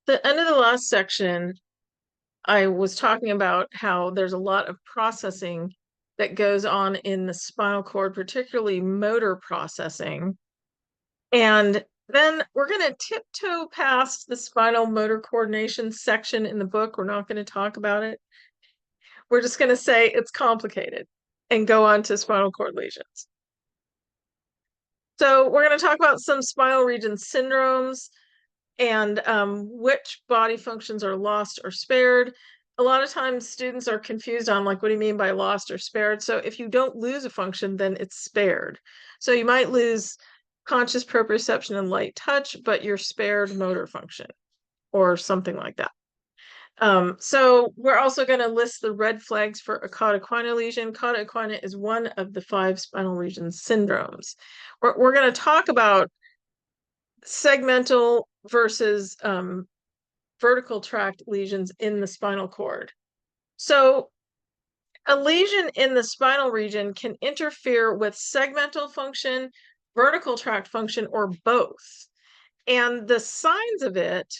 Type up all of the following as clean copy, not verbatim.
The end of the last section, I was talking about how there's a lot of processing that goes on in the spinal cord, particularly motor processing. And then we're going to tiptoe past the spinal motor coordination section in the book. We're not going to talk about it. We're just going to say it's complicated and go on to spinal cord lesions. So we're going to talk about some spinal region syndromes and which body functions are lost or spared. A lot of times students are confused on like, what do you mean by lost or spared? So if you don't lose a function, then it's spared. So you might lose conscious proprioception and light touch, but you're spared motor function or something like that. So we're also going to list the red flags for a cauda equina lesion. Cauda equina is one of the 5 spinal region syndromes. We're going to talk about segmental versus vertical tract lesions in the spinal cord. So a lesion in the spinal region can interfere with segmental function, vertical tract function, or both. And the signs of it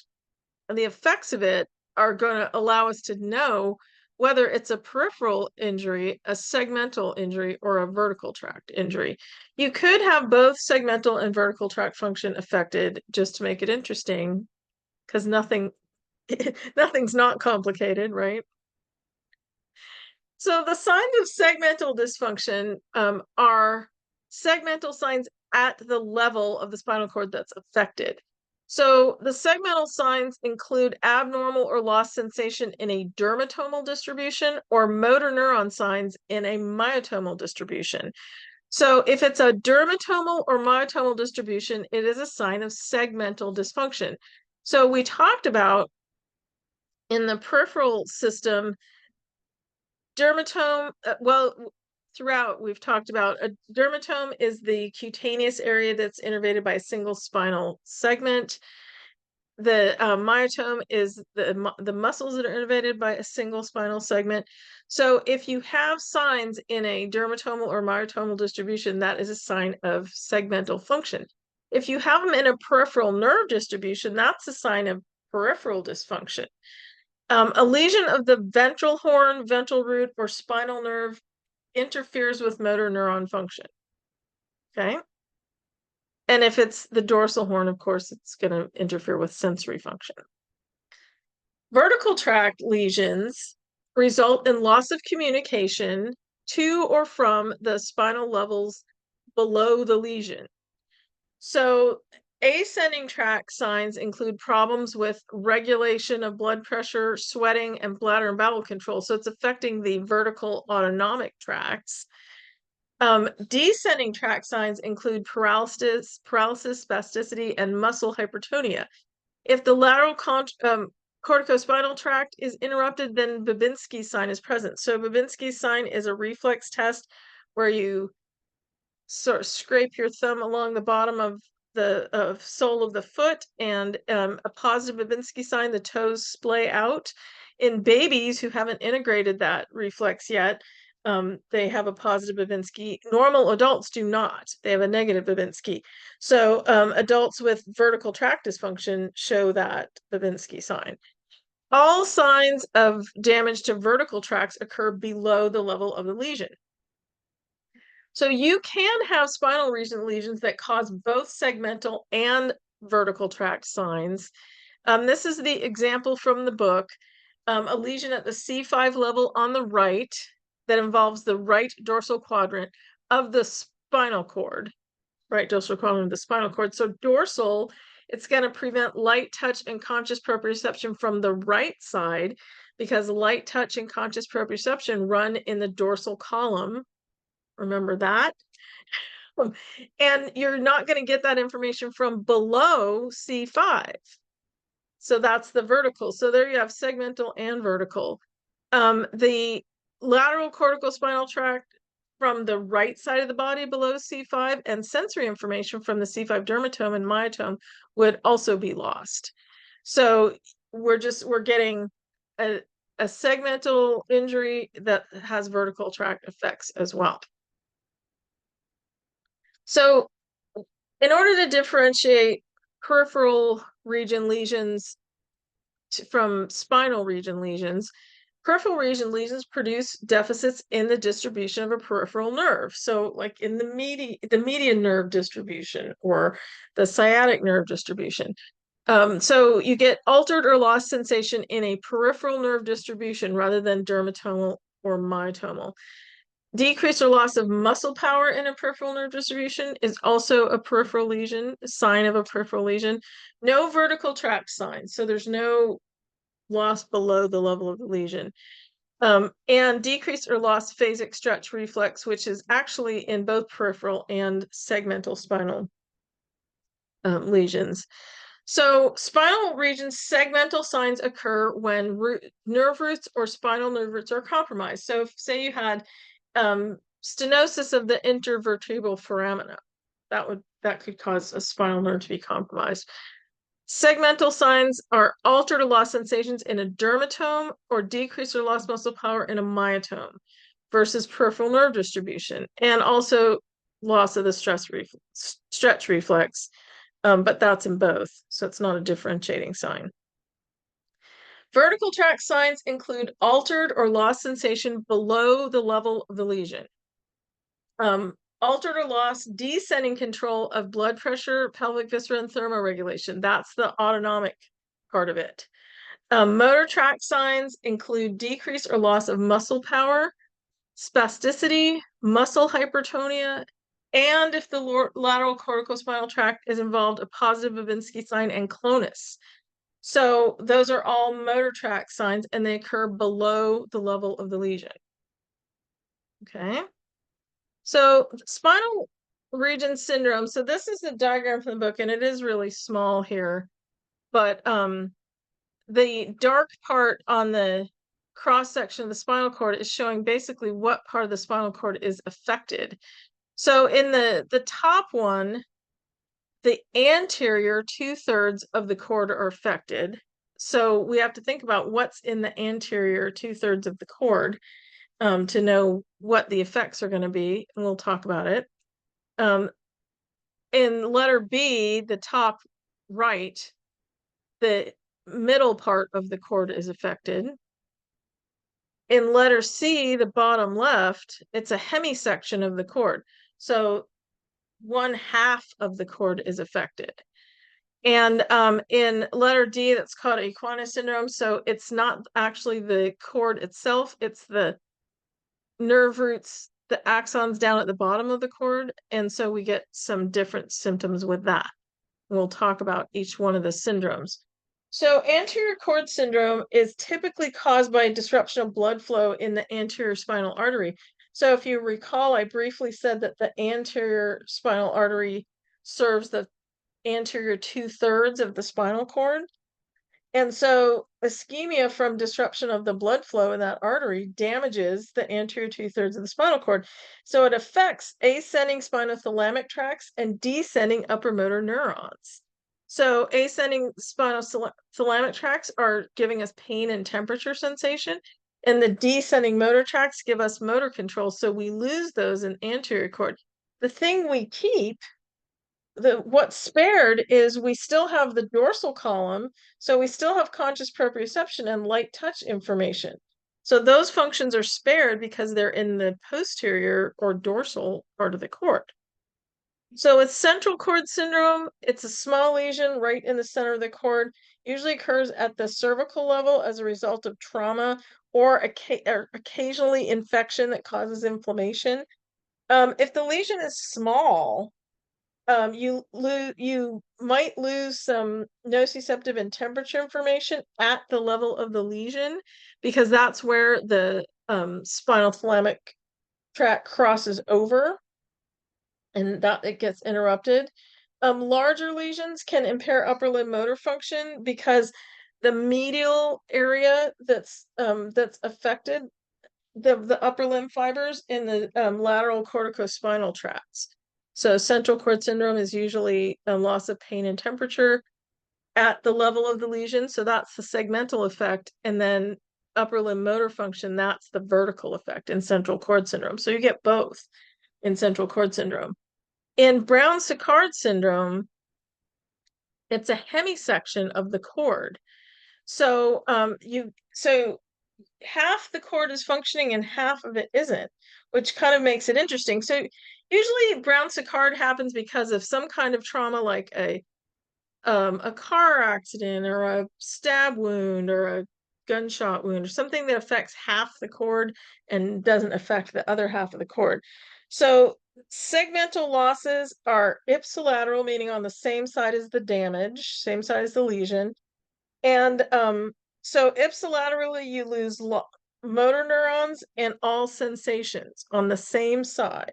and the effects of it are going to allow us to know whether it's a peripheral injury, a segmental injury, or a vertical tract injury. You could have both segmental and vertical tract function affected just to make it interesting, because nothing's not complicated, right? So the signs of segmental dysfunction are segmental signs at the level of the spinal cord that's affected. So the segmental signs include abnormal or lost sensation in a dermatomal distribution or motor neuron signs in a myotomal distribution. So if it's a dermatomal or myotomal distribution, it is a sign of segmental dysfunction. So we talked about in the peripheral system, dermatome, throughout we've talked about a dermatome is the cutaneous area that's innervated by a single spinal segment. The myotome is the muscles that are innervated by a single spinal segment. So if you have signs in a dermatomal or myotomal distribution, that is a sign of segmental function. If you have them in a peripheral nerve distribution, that's a sign of peripheral dysfunction. A lesion of the ventral horn, ventral root, or spinal nerve interferes with motor neuron function. Okay. And if it's the dorsal horn, of course, it's going to interfere with sensory function. Vertical tract lesions result in loss of communication to or from the spinal levels below the lesion. So ascending tract signs include problems with regulation of blood pressure, sweating, and bladder and bowel control. So it's affecting the vertical autonomic tracts. Descending tract signs include paralysis, spasticity, and muscle hypertonia. If the lateral corticospinal tract is interrupted, then Babinski's sign is present. So Babinski's sign is a reflex test where you sort of scrape your thumb along the bottom of the sole of the foot, and a positive Babinski sign, the toes splay out. In babies who haven't integrated that reflex yet, they have a positive Babinski. Normal adults do not. They have a negative Babinski. So adults with vertical tract dysfunction show that Babinski sign. All signs of damage to vertical tracts occur below the level of the lesion. So you can have spinal region lesions that cause both segmental and vertical tract signs. This is the example from the book. A lesion at the C5 level on the right that involves the right dorsal quadrant of the spinal cord, right dorsal quadrant of the spinal cord. So dorsal, it's going to prevent light touch and conscious proprioception from the right side, because light touch and conscious proprioception run in the dorsal column. Remember that? And you're not going to get that information from below C5. So that's the vertical. So there you have segmental and vertical. The lateral corticospinal tract from the right side of the body below C5 and sensory information from the C5 dermatome and myotome would also be lost. So we're getting a segmental injury that has vertical tract effects as well. So in order to differentiate peripheral region lesions from spinal region lesions. Peripheral region lesions produce deficits in the distribution of a peripheral nerve. So like in the median nerve distribution or the sciatic nerve distribution. So you get altered or lost sensation in a peripheral nerve distribution rather than dermatomal or myotomal. Decrease or loss of muscle power in a peripheral nerve distribution is also a peripheral lesion, a sign of a peripheral lesion. No vertical tract sign, so there's no loss below the level of the lesion. And decreased or lost phasic stretch reflex, which is actually in both peripheral and segmental spinal lesions. So spinal region segmental signs occur when nerve roots or spinal nerve roots are compromised. So if, say you had stenosis of the intervertebral foramina, that could cause a spinal nerve to be compromised. Segmental signs are altered or lost sensations in a dermatome or decreased or lost muscle power in a myotome versus peripheral nerve distribution, and also loss of the stretch reflex, but that's in both, so it's not a differentiating sign. Vertical tract signs include altered or lost sensation below the level of the lesion. Altered or lost descending control of blood pressure, pelvic viscera, and thermoregulation. That's the autonomic part of it. Motor tract signs include decrease or loss of muscle power, spasticity, muscle hypertonia, and if the lateral corticospinal tract is involved, a positive Babinski sign and clonus. So those are all motor tract signs, and they occur below the level of the lesion. Okay. So spinal region syndrome. So this is a diagram from the book, and it is really small here, but the dark part on the cross section of the spinal cord is showing basically what part of the spinal cord is affected. So in the top one, the anterior 2/3 of the cord are affected. So we have to think about what's in the anterior 2/3 of the cord to know what the effects are going to be, and we'll talk about it. In letter B, the top right, the middle part of the cord is affected. In letter C, the bottom left, it's a hemisection of the cord. So 1/2 of the cord is affected. And in letter D, that's called Equine syndrome. So it's not actually the cord itself, it's the nerve roots, the axons down at the bottom of the cord. And so we get some different symptoms with that. We'll talk about each one of the syndromes. So anterior cord syndrome is typically caused by a disruption of blood flow in the anterior spinal artery. So if you recall, I briefly said that the anterior spinal artery serves the anterior 2/3 of the spinal cord. And so ischemia from disruption of the blood flow in that artery damages the anterior 2/3 of the spinal cord. So it affects ascending spinothalamic tracts and descending upper motor neurons. So ascending spinothalamic tracts are giving us pain and temperature sensation, and the descending motor tracts give us motor control. So we lose those in anterior cord. The thing we keep, what's spared, is we still have the dorsal column, so we still have conscious proprioception and light touch information. So those functions are spared because they're in the posterior or dorsal part of the cord. So with central cord syndrome, it's a small lesion right in the center of the cord, usually occurs at the cervical level as a result of trauma or occasionally infection that causes inflammation. If the lesion is small, you might lose some nociceptive and temperature information at the level of the lesion, because that's where the spinal thalamic tract crosses over, and that it gets interrupted. Larger lesions can impair upper limb motor function because the medial area that's affected, the upper limb fibers in the lateral corticospinal tracts. So central cord syndrome is usually a loss of pain and temperature at the level of the lesion. So that's the segmental effect. And then upper limb motor function, that's the vertical effect in central cord syndrome. So you get both in central cord syndrome. In Brown-Séquard syndrome, it's a hemisection of the cord. So half the cord is functioning and half of it isn't, which kind of makes it interesting. So usually Brown-Séquard happens because of some kind of trauma, like a car accident or a stab wound or a gunshot wound or something that affects half the cord and doesn't affect the other half of the cord. So segmental losses are ipsilateral, meaning on the same side as the damage, same side as the lesion. And so ipsilaterally, you lose motor neurons and all sensations on the same side.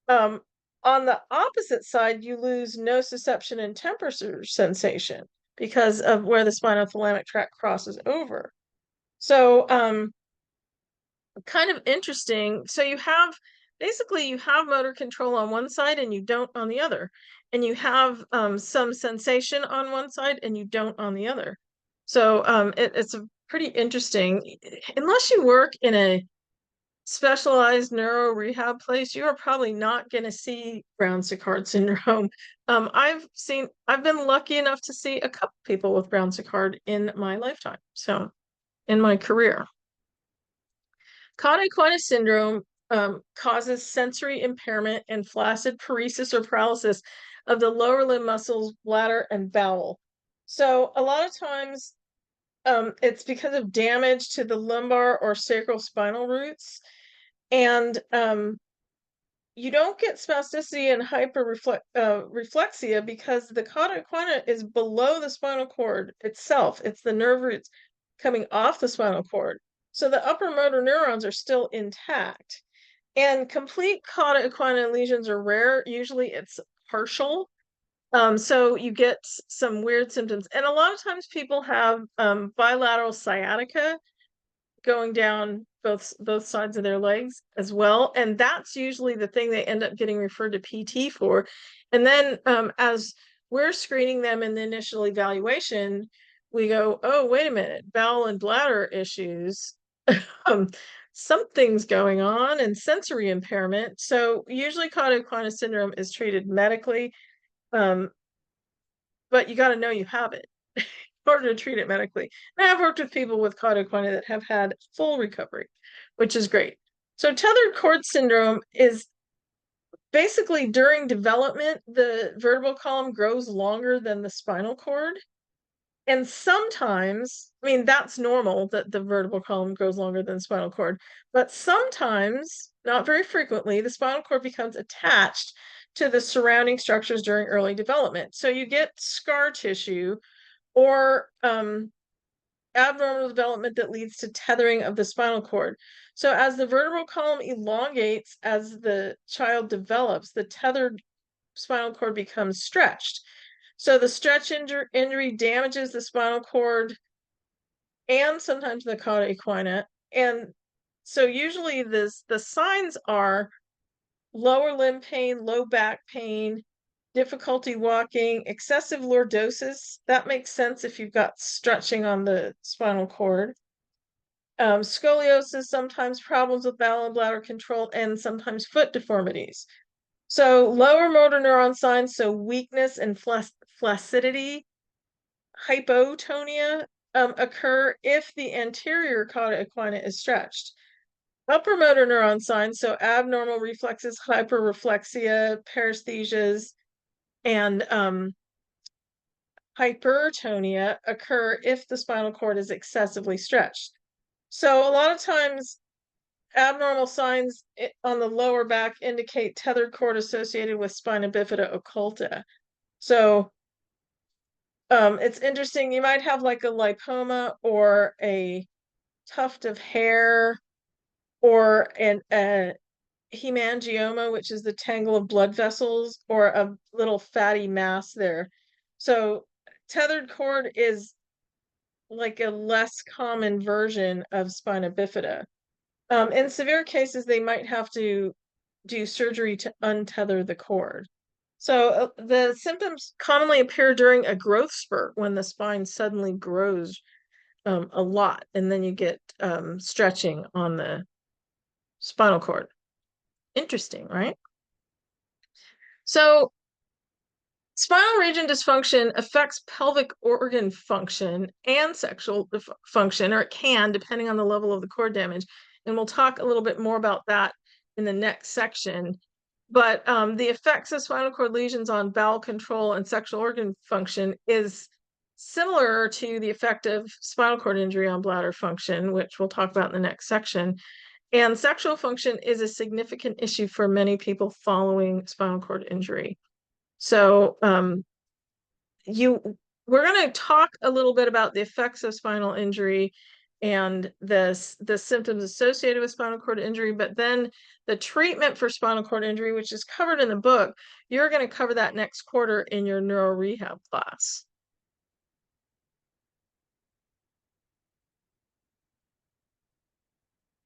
On the opposite side, you lose nociception and temperature sensation because of where the spinothalamic tract crosses over. So, kind of interesting. So you have basically you have motor control on one side and you don't on the other, and you have some sensation on one side and you don't on the other. So it's a pretty interesting. Unless you work in a specialized neuro rehab place, you are probably not going to see Brown-Séquard syndrome. I've been lucky enough to see a couple people with Brown-Séquard in my lifetime, so in my career. Cauda-Equina syndrome causes sensory impairment and flaccid paresis or paralysis of the lower limb muscles, bladder, and bowel. So a lot of times it's because of damage to the lumbar or sacral spinal roots. And you don't get spasticity and hyperreflexia because the cauda-equina is below the spinal cord itself. It's the nerve roots coming off the spinal cord. So the upper motor neurons are still intact. And complete cauda-equina lesions are rare. Usually it's partial. So you get some weird symptoms. And a lot of times people have bilateral sciatica going down both sides of their legs as well, and that's usually the thing they end up getting referred to PT for. And then as we're screening them in the initial evaluation, we go, oh, wait a minute, bowel and bladder issues. Something's going on, and sensory impairment. So usually Cauda-Equina syndrome is treated medically, but you got to know you have it in order to treat it medically. And I've worked with people with Cauda-Equina that have had full recovery, which is great. So tethered cord syndrome is basically during development, the vertebral column grows longer than the spinal cord. And sometimes, I mean, that's normal that the vertebral column grows longer than the spinal cord, but sometimes, not very frequently, the spinal cord becomes attached to the surrounding structures during early development. So you get scar tissue or abnormal development that leads to tethering of the spinal cord. So as the vertebral column elongates as the child develops, the tethered spinal cord becomes stretched. So the stretch injury damages the spinal cord and sometimes the cauda-equina. And so usually the signs are lower limb pain, low back pain, difficulty walking, excessive lordosis. That makes sense if you've got stretching on the spinal cord. Scoliosis, sometimes problems with bowel and bladder control, and sometimes foot deformities. So lower motor neuron signs, so weakness and flaccidity, hypotonia occur if the anterior cauda-equina is stretched. Upper motor neuron signs, so abnormal reflexes, hyperreflexia, paresthesias, and hypertonia occur if the spinal cord is excessively stretched. So a lot of times abnormal signs on the lower back indicate tethered cord associated with spina bifida occulta. So it's interesting. You might have like a lipoma or a tuft of hair or a hemangioma, which is the tangle of blood vessels, or a little fatty mass there. So tethered cord is like a less common version of spina bifida. In severe cases, they might have to do surgery to untether the cord. So the symptoms commonly appear during a growth spurt when the spine suddenly grows a lot, and then you get stretching on the spinal cord. Interesting, right? So Spinal region dysfunction affects pelvic organ function and sexual function, or it can, depending on the level of the cord damage. And we'll talk a little bit more about that in the next section. But the effects of spinal cord lesions on bowel control and sexual organ function is similar to the effect of spinal cord injury on bladder function, which we'll talk about in the next section. And sexual function is a significant issue for many people following spinal cord injury. So we're going to talk a little bit about the effects of spinal injury and the symptoms associated with spinal cord injury, but then the treatment for spinal cord injury, which is covered in the book, you're going to cover that next quarter in your neuro rehab class.